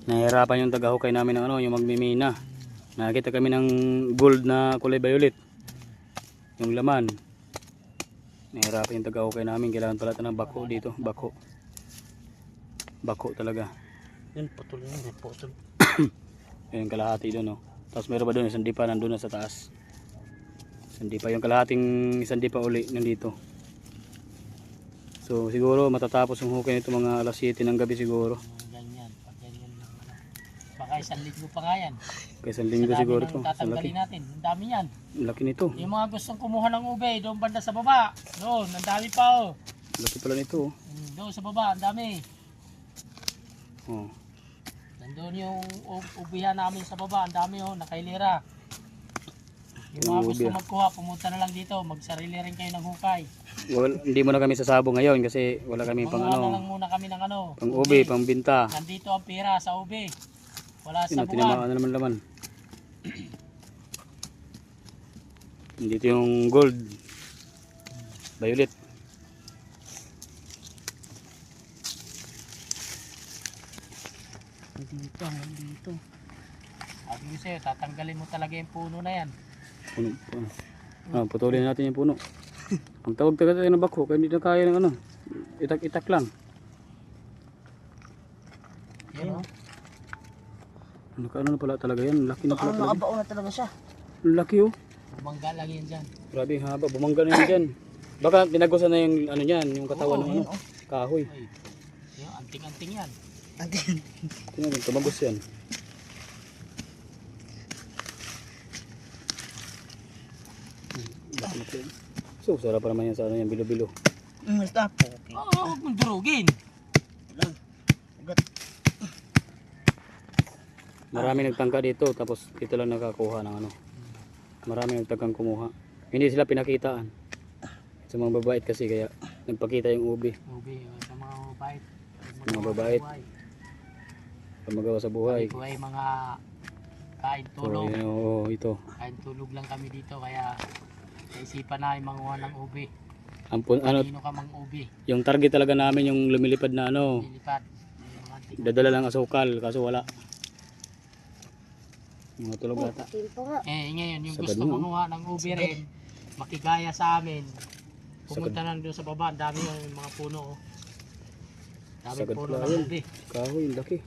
Nahihirapan yung taga-hukay namin ng ano, yung magmimina. Nakita kami ng gold na kulay violet. Yung laman. Nahihirapan yung taga-hukay namin. Kailangan pala ito ng bako dito. Bako. Bako talaga. Yun, putol yun. Putol. Yung kalahati doon, no. Tapos meron pa doon, isang dipa nandun na sa taas. Isang dipa. Yung kalahating isang dipa uli nandito. So siguro matatapos yung hukay nito mga alas 7 ng gabi siguro. Ganyan. Pag ganyan lang. Baka isang linggo pa nga yan. Kaya isang linggo siguro ito. Tatanggalin natin. Ang dami yan. Laki nito. Yung mga gustong kumuha ng ube, doon banda sa baba. Doon, ang dami pa oh. Laki pala nito. Doon sa baba, ang dami. Oh. Nandun yung ubihan namin sa baba, ang dami oh, nakailira. Yung mga gusto magkuha, pumunta na lang dito, magsarili rin kayo ng hukay. Well, hindi mo na kami sasabong ngayon kasi wala kami pang Manguha ano. na lang muna kami ng ano. Pang ube, pang binta. Nandito ang pera sa ube. Wala sa buwan. Tinamaan na naman laman. Dito yung gold. Violet. Dito. Sabi ko sa'yo, tatanggalin mo talaga yung puno na yan. Puno. Putulin natin yung puno. Ang tawag tayo ng bako, kaya hindi na kaya ng ano. Itak-itak lang. Yan oh. Ano na pala talaga yan? Laki na pala talaga. Nakabao na talaga siya. Laki oh. Bumangga lang yan dyan. Grabe yung haba, bumangga na yun dyan. Baka tinagusan na yung ano niyan, yung katawan ng ano, kahoy. Ay, yung anting-anting yan. Tingnan mo, tumagos yan. So, sarap pa naman yan sa ano yan, bilo-bilo. Stop. Oo, huwag mong durugin. Marami nagtangka dito, tapos dito lang nakakuha ng ano. Marami nagtangkang kumuha. Hindi sila pinakitaan. Sa mga babait kasi, kaya nagpakita yung ubi. Ubi, sa mga babait. Sa mga babait. Pamagawa sa buhay. Ito ay mga kain So, tulog. yun, oo, ito. Kain tulog lang kami dito, kaya naisipan na yung manguha ng ubi. Ano, Kanino ka mang ubi? yung target talaga namin yung lumilipad na ano, Lilipat. Yung mga anting- dadala lang asukal, kaso wala. Mga tulog ata. ngayon, yung Sagad gusto mo, manguha ng ubi rin, makigaya sa amin. Pumunta lang doon sa baba, ang dami yung mga puno. Oh. Dami Sagad puno pala ng yun. ubi. Kahoy, laki.